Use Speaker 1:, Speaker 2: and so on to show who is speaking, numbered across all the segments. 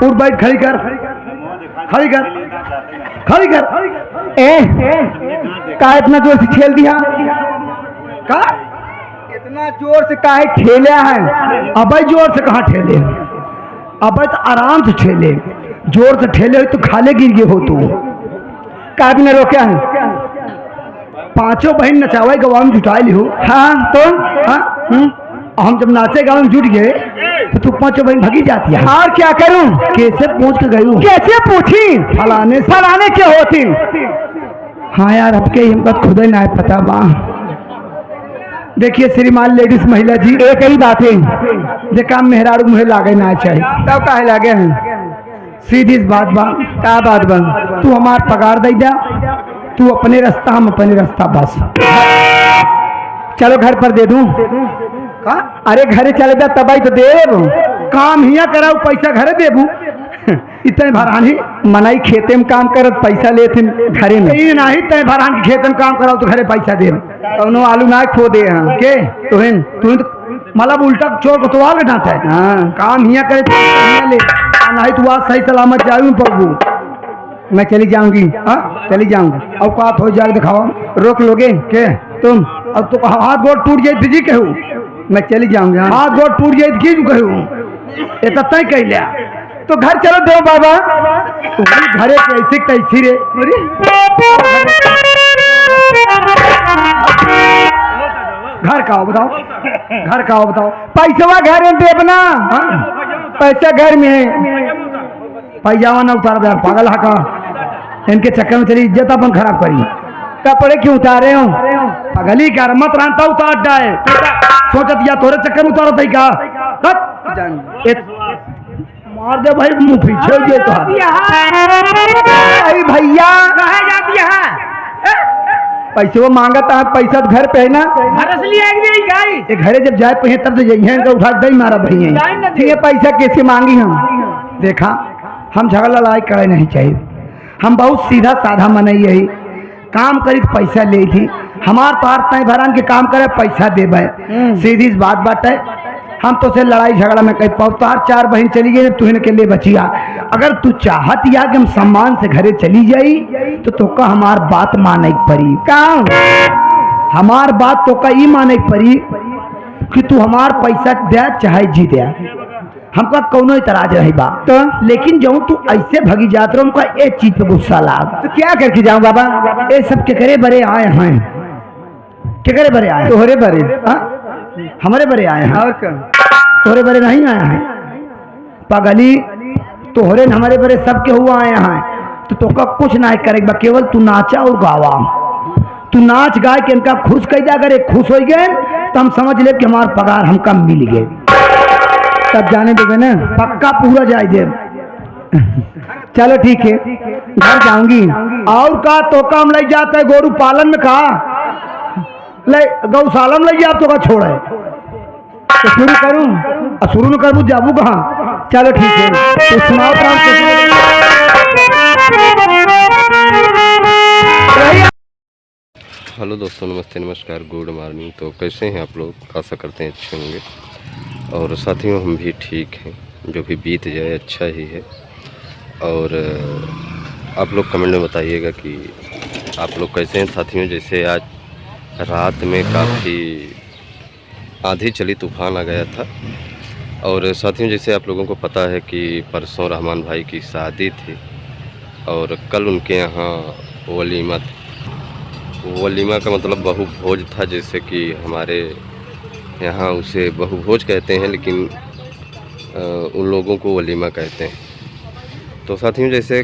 Speaker 1: उठ बैठ, खड़ी कर, खड़ी कर, खड़ी कर। का इतना जोर से खेल दिया? का इतना जोर से काहे ठेला है? अबे जोर से कहाँ ठेले? अबे तो आराम से ठेले, जोर से ठेले तो खाले गिर गए हो तू। का भी न रोका है? पांचों बहन नचावे गवा में जुटाई ली हो। हाँ तो हाँ हम जब नाचे गाँव में जुट गए तो तू पांचों बहन भगी जाती है। और क्या करूं? कैसे पूछ के गई? कैसे पूछी? फलाने फलाने क्या होती? हाँ यार, अब के हमको खुद ही ना पता बा। देखिए श्रीमान लेडीज महिला जी, एक ही बात है, देखा मेहरारू मुहे लागे ना चाहिए, तब काहे लागे हैं? सीधी बात बा। क्या बात बा? तू हमार पगार दे जा, तू अपने रास्ता, हम अपने रास्ता, बस। चलो घर पर दे दूं का? अरे घरे चले जा तबाई तो देव, काम हिया कराऊ, पैसा घरे देबू। इतने भरानी मनाई खेते में काम करत पैसा लेते घरे में नहीं, तय भरान की खेते में काम कराओ तो घरे पैसा दे, कौनो आलू ना खो दे। हाँ के तुहिन तो मतलब उल्टा चोर को तो आगे डांटा है। हाँ काम हिया करे तो ले, नहीं तो आज सही सलामत जाऊँ प्रभु, मैं चली जाऊंगी। हाँ चली जाऊंगी, औकात हो जाए दिखाओ, रोक लोगे के तुम? अब तो हाथ गोड़ टूट जाए जी कहूँ, मैं चली जाऊंगी। हाथ गोड़ टूट जाए की कहूँ, ये तो तय कह लिया। तो घर चलो दो बाबा, घरे कैसे कैसी रे? घर का बताओ, घर का बताओ। पैसा घर में देवना, पैसा घर में है, पैजामा ना उतार यार, पागल है का? इनके चक्कर में चली इज्जत अपन खराब करी। कपड़े क्यों उतारे हो? पगली कर मत रांता उतार जाए, सोचत या तोरे चक्कर में उतारत है का? मार दे भाई, मुंह पीछे जे तो भैया कहा जाती है? पैसे वो मांगता है, पैसा तो घर पे है ना, घरे जब जाए पे तब तो जाइए, उठा दे मारा भैया, पैसा कैसे मांगी? हम देखा, हम झगड़ा लड़ाई करे नहीं चाहिए, हम बहुत सीधा साधा मन यही काम करी तो पैसा ले थी, हमार तार तय भरान के काम करे पैसा देवे, सीधी बात बाटे। हम तो से लड़ाई झगड़ा में कहीं पौतार चार बहन चली गई, तू के लिए बचिया। अगर तू चाहत या कि हम सम्मान से घरे चली जाई तो का हमार बात माने पड़ी का? हमार बात तो का ही माने पड़ी कि तू हमार पैसा दे चाहे जी दे, हमका कौनो इतराज रही बात तो, लेकिन जो तू ऐसे भगी जात रहो, हमका एक चीज पे गुस्सा लाग। तो क्या करके जाऊं बाबा? ये सब के करे बड़े आए हैं, के करे बड़े आए? तोहरे बड़े, हमारे बड़े आए हैं, और क्या तोहरे बड़े नहीं आए हैं? पगली तोहरे हमारे बड़े सबके हुआ आए हैं, तो का कुछ ना करेगा, केवल तू नाचा और गावा, तू नाच गाय के इनका खुश कर जा, अगर खुश हो गए तो हम समझ ले कि हमारा पगार हमका मिल गए, तब जाने देंगे ना, पक्का पूरा जाए दे। चलो ठीक है, घर जाऊंगी। और का तो काम लग जाता है गोरू पालन में, कहा ले गौशाला में लग जा, तो का छोड़े तो शुरू करूं, शुरू में करूँ जाबू कहाँ? चलो ठीक है, तो सुनाओ काम।
Speaker 2: हेलो दोस्तों, नमस्ते, नमस्कार, गुड मॉर्निंग। तो कैसे हैं आप लोग? आशा करते हैं अच्छे होंगे, और साथियों हम भी ठीक हैं, जो भी बीत जाए अच्छा ही है। और आप लोग कमेंट में बताइएगा कि आप लोग कैसे हैं साथियों। जैसे आज रात में काफ़ी आंधी चली, तूफान आ गया था। और साथियों जैसे आप लोगों को पता है कि परसों रहमान भाई की शादी थी, और कल उनके यहाँ वलीमा थी। वलीमा का मतलब बहु भोज था, जैसे कि हमारे यहाँ उसे बहु भोज कहते हैं, लेकिन उन लोगों को वलीमा कहते हैं। तो साथियों जैसे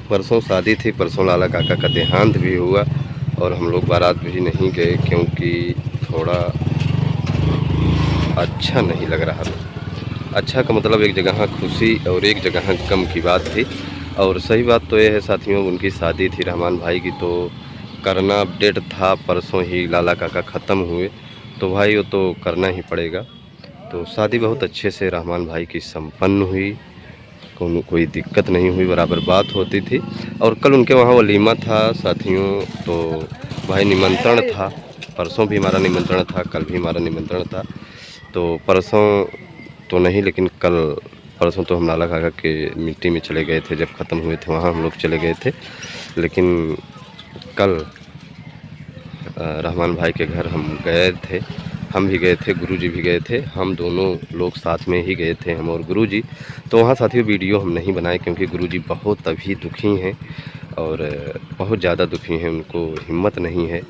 Speaker 2: परसों शादी थी, परसों लाला काका का देहांत भी हुआ, और हम लोग बारात भी नहीं गए क्योंकि थोड़ा अच्छा नहीं लग रहा था। अच्छा का मतलब एक जगह खुशी और एक जगह गम की बात थी। और सही बात तो ये है साथियों, उनकी शादी थी रहमान भाई की, तो करना अपडेट था, परसों ही लाला काका ख़त्म हुए, तो भाई वो तो करना ही पड़ेगा। तो शादी बहुत अच्छे से रहमान भाई की संपन्न हुई, कोई दिक्कत नहीं हुई, बराबर बात होती थी। और कल उनके वहाँ वलीमा था साथियों, तो भाई निमंत्रण था, परसों भी हमारा निमंत्रण था, कल भी हमारा निमंत्रण था। तो परसों तो नहीं, लेकिन कल परसों तो हम लाला काका के मिट्टी में चले गए थे, जब ख़त्म हुए थे वहाँ हम लोग चले गए थे। लेकिन कल रहमान भाई के घर हम गए थे, हम भी गए थे, गुरुजी भी गए थे, हम दोनों लोग साथ में ही गए थे, हम और गुरुजी। तो वहाँ साथियों वीडियो हम नहीं बनाए क्योंकि गुरुजी बहुत अभी दुखी हैं और बहुत ज़्यादा दुखी हैं, उनको हिम्मत नहीं है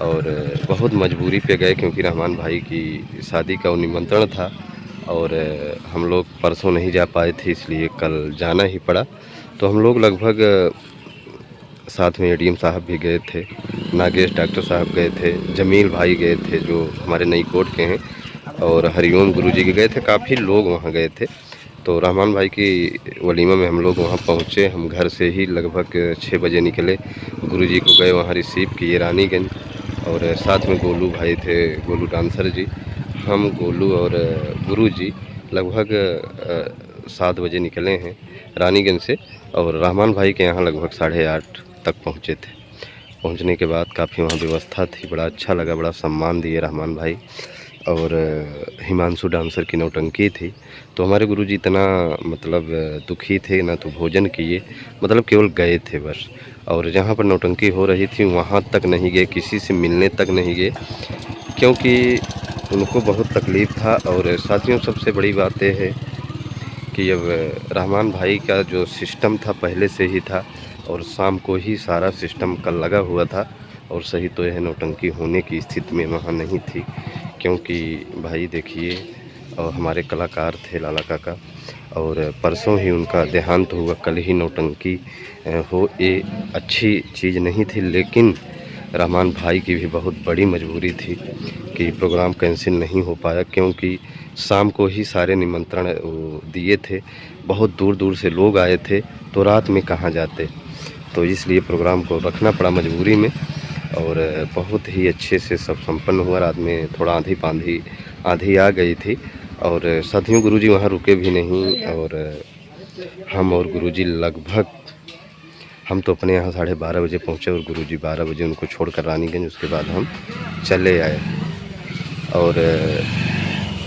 Speaker 2: और बहुत मजबूरी पे गए क्योंकि रहमान भाई की शादी का वो निमंत्रण था और हम लोग परसों नहीं जा पाए थे, इसलिए कल जाना ही पड़ा। तो हम लोग लगभग साथ में एडीएम साहब भी गए थे, नागेश डॉक्टर साहब गए थे, जमील भाई गए थे जो हमारे नई कोट के हैं और हरिओम गुरुजी के गए थे, काफ़ी लोग वहाँ गए थे। तो रहमान भाई की वलीमा में हम लोग वहाँ पहुँचे, हम घर से ही लगभग 6 बजे निकले, गुरुजी को गए वहाँ रिसीव किए रानीगंज और साथ में गोलू भाई थे, गोलू डांसर जी, हम गोलू और गुरुजी लगभग 7 बजे निकले हैं रानीगंज से और रहमान भाई के यहाँ लगभग 8:30 तक पहुँचे थे। पहुँचने के बाद काफ़ी वहाँ व्यवस्था थी, बड़ा अच्छा लगा, बड़ा सम्मान दिए रहमान भाई और हिमांशु डांसर की नौटंकी थी। तो हमारे गुरुजी इतना मतलब दुखी थे, ना तो भोजन किए, मतलब केवल गए थे बस, और जहाँ पर नौटंकी हो रही थी वहाँ तक नहीं गए, किसी से मिलने तक नहीं गए क्योंकि उनको बहुत तकलीफ़ था। और साथियों सबसे बड़ी बात यह है कि अब रहमान भाई का जो सिस्टम था पहले से ही था और शाम को ही सारा सिस्टम कल लगा हुआ था और सही तो यह नौटंकी होने की स्थिति में वहाँ नहीं थी क्योंकि भाई देखिए और हमारे कलाकार थे लाला काका और परसों ही उनका देहांत हुआ, कल ही नौटंकी हो ये अच्छी चीज़ नहीं थी। लेकिन रहमान भाई की भी बहुत बड़ी मजबूरी थी कि प्रोग्राम कैंसिल नहीं हो पाया क्योंकि शाम को ही सारे निमंत्रण दिए थे, बहुत दूर दूर से लोग आए थे, तो रात में कहाँ जाते, तो इसलिए प्रोग्राम को रखना पड़ा मजबूरी में और बहुत ही अच्छे से सब संपन्न हुआ। रात में थोड़ा आंधी आ गई थी और साथियों गुरुजी वहाँ रुके भी नहीं और हम और गुरुजी लगभग हम तो अपने यहाँ 12:30 बजे पहुँचे और गुरुजी 12 बजे उनको छोड़कर रानीगंज, उसके बाद हम चले आए और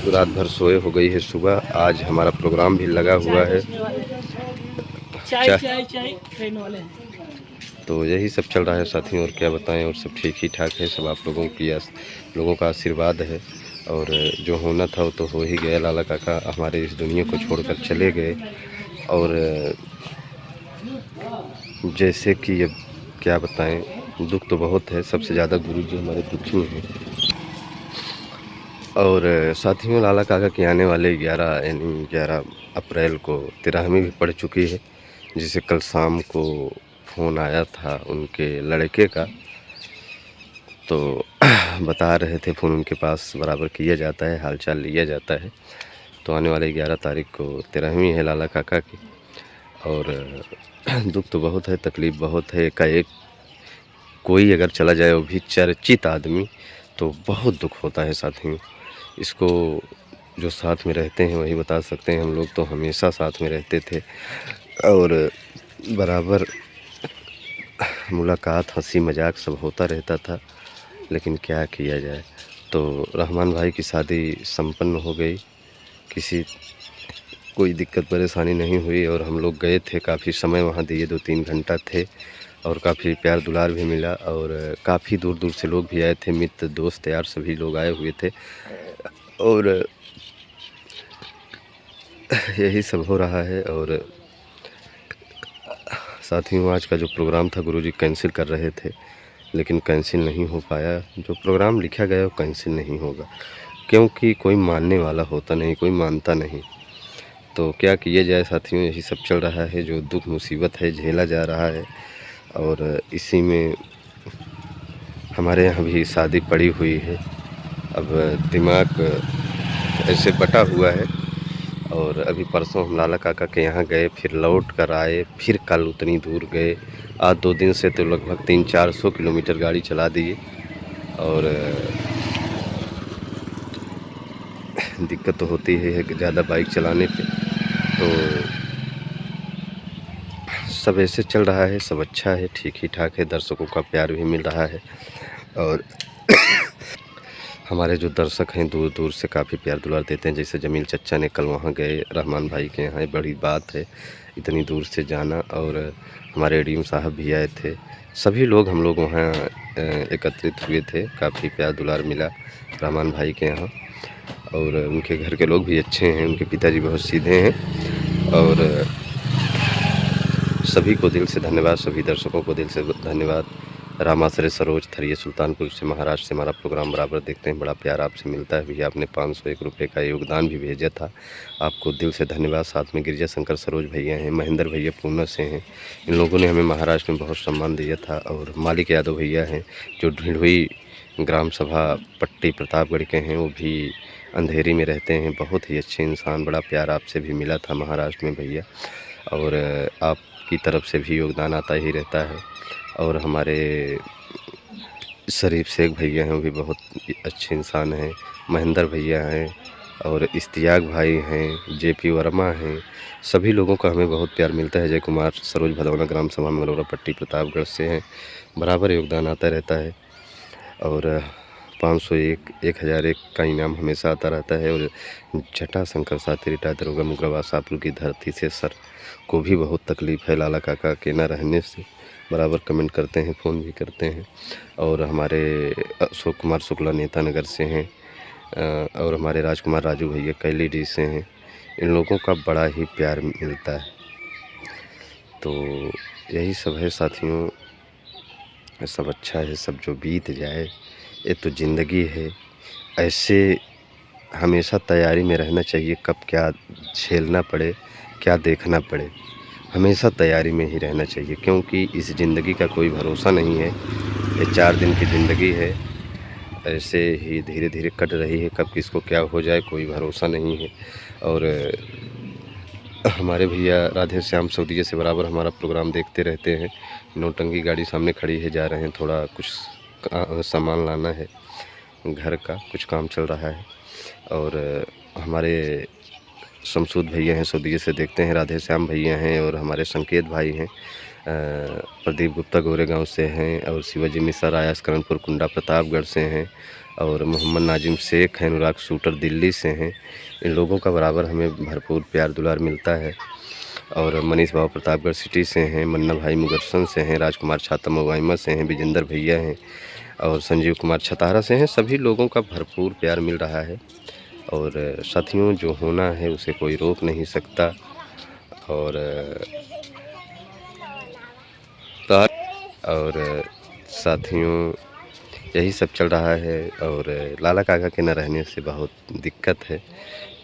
Speaker 2: रात भर सोए हो गई है। सुबह आज हमारा प्रोग्राम भी लगा हुआ है, चाय ट्रेन वाले, तो यही सब चल रहा है साथियों, और क्या बताएं, और सब ठीक ही ठाक है, सब आप लोगों का आशीर्वाद है और जो होना था वो तो हो ही गया। लाला काका हमारे इस दुनिया को छोड़कर चले गए और जैसे कि अब क्या बताएं, दुख तो बहुत है, सबसे ज़्यादा गुरुजी हमारे दुखी हैं। और साथियों लाला काका के आने वाले 11 अप्रैल को 13वीं भी पड़ चुकी है, जिसे कल शाम को फ़ोन आया था उनके लड़के का, तो बता रहे थे, फ़ोन उनके पास बराबर किया जाता है, हालचाल लिया जाता है। तो आने वाले 11 तारीख को 13वीं है लाला काका की और दुख तो बहुत है, तकलीफ़ बहुत है। एकाएक कोई अगर चला जाए, वो भी चर्चित आदमी, तो बहुत दुख होता है साथियों। इसको जो साथ में रहते हैं वही बता सकते हैं, हम लोग तो हमेशा साथ में रहते थे और बराबर मुलाकात, हंसी मजाक सब होता रहता था, लेकिन क्या किया जाए। तो रहमान भाई की शादी संपन्न हो गई, कोई दिक्कत परेशानी नहीं हुई और हम लोग गए थे, काफ़ी समय वहाँ दिए, 2-3 घंटा थे और काफ़ी प्यार दुलार भी मिला और काफ़ी दूर दूर से लोग भी आए थे, मित्र दोस्त यार सभी लोग आए हुए थे और यही सब हो रहा है। और साथियों आज का जो प्रोग्राम था गुरुजी कैंसिल कर रहे थे, लेकिन कैंसिल नहीं हो पाया। जो प्रोग्राम लिखा गया वो कैंसिल नहीं होगा क्योंकि कोई मानने वाला होता नहीं, कोई मानता नहीं, तो क्या किया जाए साथियों, यही सब चल रहा है। जो दुख मुसीबत है झेला जा रहा है और इसी में हमारे यहाँ भी शादी पड़ी हुई है। अब दिमाग ऐसे बटा हुआ है और अभी परसों हम लाला काका के यहाँ गए, फिर लौट कर आए, फिर कल उतनी दूर गए। आज 2 दिन से तो लगभग 300-400 किलोमीटर गाड़ी चला दिए और दिक्कत तो होती है कि ज़्यादा बाइक चलाने पे, तो सब ऐसे चल रहा है, सब अच्छा है, ठीक ही ठाक है, दर्शकों का प्यार भी मिल रहा है और हमारे जो दर्शक हैं दूर दूर से काफ़ी प्यार दुलार देते हैं। जैसे जमील चच्चा ने कल वहाँ गए रहमान भाई के यहाँ, बड़ी बात है इतनी दूर से जाना। और हमारे एडीएम साहब भी आए थे, सभी लोग हम लोग वहाँ एकत्रित हुए थे। काफ़ी प्यार दुलार मिला रहमान भाई के यहाँ। और उनके घर के लोग भी अच्छे हैं, उनके पिताजी बहुत सीधे हैं। और सभी को दिल से धन्यवाद, सभी दर्शकों को दिल से धन्यवाद। रामाश्रय सरोज थरिये सुल्तानपुर से, महाराष्ट्र से हमारा प्रोग्राम बराबर देखते हैं, बड़ा प्यार आपसे मिलता है भैया। आपने 501 रुपये का योगदान भी भेजा था, आपको दिल से धन्यवाद। साथ में गिरिजा शंकर सरोज भैया हैं, महेंद्र भैया पूना से हैं, इन लोगों ने हमें महाराष्ट्र में बहुत सम्मान दिया था। और मालिक यादव भैया हैं जो ढिंढोई ग्राम सभा पट्टी प्रतापगढ़ के हैं, वो भी अंधेरी में रहते हैं, बहुत ही अच्छे इंसान। बड़ा प्यार आपसे भी मिला था महाराष्ट्र में भैया। और आपकी तरफ से भी योगदान आता ही रहता है। और हमारे शरीफ शेख भैया हैं, वो भी बहुत अच्छे इंसान हैं। महेंद्र भैया हैं और इश्तियाक भाई हैं, जेपी वर्मा हैं, सभी लोगों का हमें बहुत प्यार मिलता है। जय कुमार सरोज भदौना ग्राम सभा मरोरा पट्टी प्रतापगढ़ से हैं, बराबर योगदान आता रहता है। और 501, 1001 का इनाम हमेशा आता रहता है। और जटाशंकर साथी रिटायर्ड दरोगा मुगलवा शाहपुर की धरती से सर को भी बहुत तकलीफ़ है लाला काका के न रहने से, बराबर कमेंट करते हैं, फ़ोन भी करते हैं। और हमारे अशोक कुमार शुक्ला नेता नगर से हैं। और हमारे राजकुमार राजू भैया कैलीडी से हैं। इन लोगों का बड़ा ही प्यार मिलता है। तो यही सब है साथियों, सब अच्छा है, सब जो बीत जाए ये तो ज़िंदगी है। ऐसे हमेशा तैयारी में रहना चाहिए, कब क्या झेलना पड़े, क्या देखना पड़े, हमेशा तैयारी में ही रहना चाहिए। क्योंकि इस ज़िंदगी का कोई भरोसा नहीं है, ये 4 दिन की ज़िंदगी है, ऐसे ही धीरे धीरे कट रही है, कब किसको क्या हो जाए कोई भरोसा नहीं है। और हमारे भैया राधे श्याम सऊदीया से बराबर हमारा प्रोग्राम देखते रहते हैं। नौटंकी गाड़ी सामने खड़ी है, जा रहे हैं, थोड़ा कुछ सामान लाना है, घर का कुछ काम चल रहा है। और हमारे शमसूद भैया हैं सऊदीया से देखते हैं, राधे श्याम भैया हैं, और हमारे संकेत भाई हैं, प्रदीप गुप्ता गोरेगांव से हैं, और शिवाजी मिश्रा आयास करणपुर कुंडा प्रतापगढ़ से हैं, और मोहम्मद नाजिम शेख हैं अनुराग शूटर दिल्ली से हैं। इन लोगों का बराबर हमें भरपूर प्यार दुलार मिलता है। और मनीष बाबू प्रतापगढ़ सिटी से हैं, मन्ना भाई मुगरसन से हैं, राजकुमार छाता मोगाइमा से हैं, विजेंद्र भैया हैं, और संजीव कुमार छतारा से हैं। सभी लोगों का भरपूर प्यार मिल रहा है। और साथियों, जो होना है उसे कोई रोक नहीं सकता। और साथियों, यही सब चल रहा है। और लाला काका के न रहने से बहुत दिक्कत है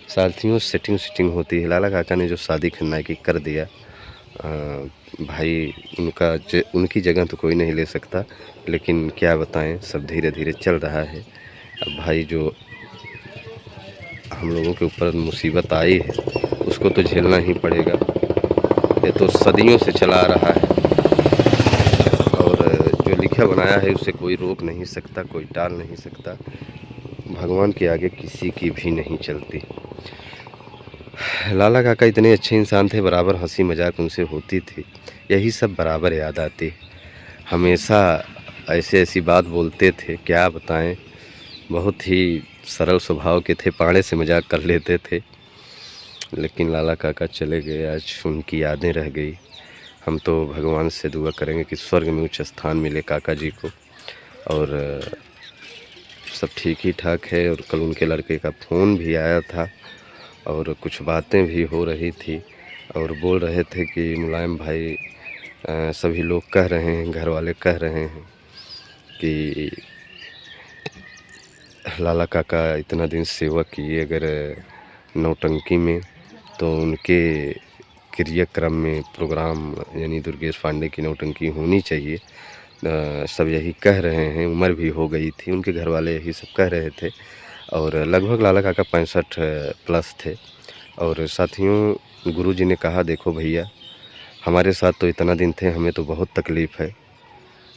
Speaker 2: साथियों। सेटिंग होती है, लाला काका ने जो शादी खन्ना की कर दिया, भाई उनकी जगह तो कोई नहीं ले सकता। लेकिन क्या बताएं, सब धीरे धीरे चल रहा है। अब भाई जो हम लोगों के ऊपर मुसीबत आई है उसको तो झेलना ही पड़ेगा, ये तो सदियों से चला आ रहा है। और जो लिखा बनाया है उसे कोई रोक नहीं सकता, कोई टाल नहीं सकता। भगवान के आगे किसी की भी नहीं चलती। लाला काका इतने अच्छे इंसान थे, बराबर हंसी मजाक उनसे होती थी, यही सब बराबर याद आती। हमेशा ऐसी बात बोलते थे, क्या बताएं, बहुत ही सरल स्वभाव के थे, पाड़े से मजाक कर लेते थे। लेकिन लाला काका चले गए, आज उनकी यादें रह गई। हम तो भगवान से दुआ करेंगे कि स्वर्ग में उच्च स्थान मिले काका जी को। और सब ठीक ही ठाक है। और कल उनके लड़के का फ़ोन भी आया था और कुछ बातें भी हो रही थी, और बोल रहे थे कि मुलायम भाई, सभी लोग कह रहे हैं, घर वाले कह रहे हैं कि लाला काका इतना दिन सेवा किए अगर नौटंकी में, तो उनके क्रियाक्रम में प्रोग्राम यानी दुर्गेश पांडे की नौटंकी होनी चाहिए। सब यही कह रहे हैं, उम्र भी हो गई थी, उनके घर वाले यही सब कह रहे थे। और लगभग लाला काका 65 प्लस थे। और साथियों, गुरुजी ने कहा, देखो भैया, हमारे साथ तो इतना दिन थे, हमें तो बहुत तकलीफ़ है,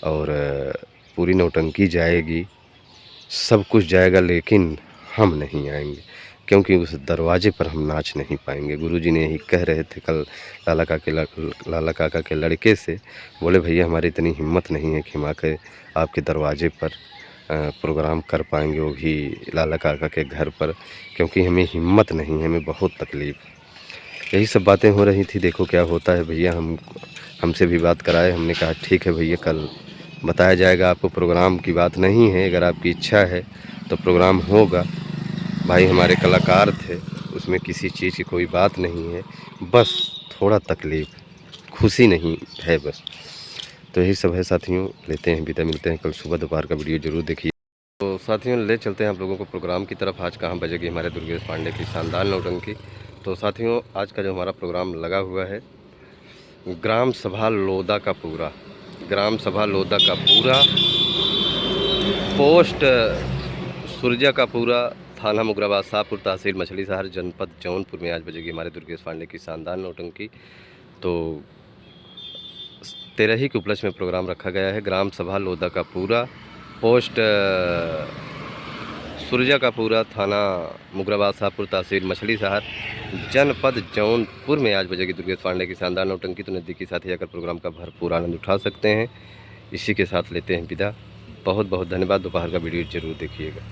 Speaker 2: और पूरी नौटंकी जाएगी, सब कुछ जाएगा, लेकिन हम नहीं आएंगे, क्योंकि उस दरवाजे पर हम नाच नहीं पाएंगे। गुरुजी ने यही कह रहे थे कल लाला काका के लड़के से। बोले, भैया, हमारी इतनी हिम्मत नहीं है कि हम आकर आपके दरवाजे पर प्रोग्राम कर पाएंगे, वो भी लाला काका के घर पर, क्योंकि हमें हिम्मत नहीं है, हमें बहुत तकलीफ़। यही सब बातें हो रही थी, देखो क्या होता है भैया। हमसे भी बात कराए, हमने कहा ठीक है भैया, कल बताया जाएगा आपको। प्रोग्राम की बात नहीं है, अगर आपकी इच्छा है तो प्रोग्राम होगा। भाई हमारे कलाकार थे, उसमें किसी चीज़ की कोई बात नहीं है, बस थोड़ा तकलीफ़, खुशी नहीं है बस। तो यही सब है साथियों, लेते हैं विदा, मिलते हैं कल सुबह। दोपहर का वीडियो ज़रूर देखिए। तो साथियों ले चलते हैं आप लोगों को प्रोग्राम की तरफ। आज कहाँ बजेगी हमारे दुर्गेश पांडे की शानदार नौटंकी। तो साथियों आज का जो हमारा प्रोग्राम लगा हुआ है, ग्राम सभा लोदा का पूरा, ग्राम सभा लोदा का पूरा, पोस्ट सुरजा का पूरा, थाना मुगराबाद, शाहपुर, तहसील मछली शहर, जनपद जौनपुर में आज बजेगी हमारे दुर्गेश पांडे की शानदार नौटंकी। तो 13 के उपलक्ष्य में प्रोग्राम रखा गया है। ग्राम सभा लोदा का पूरा, पोस्ट सुरजा का पूरा, थाना मुगराबाद, शाहपुर, तहसील मछली शहर, जनपद जौनपुर में आज बजेगी दुर्गेश पांडे की शानदार नौटंकी। तो नज़दीकी साथी आकर प्रोग्राम का भरपूर आनंद उठा सकते हैं। इसी के साथ लेते हैं विदा। बहुत बहुत धन्यवाद। दोपहर का वीडियो ज़रूर देखिएगा।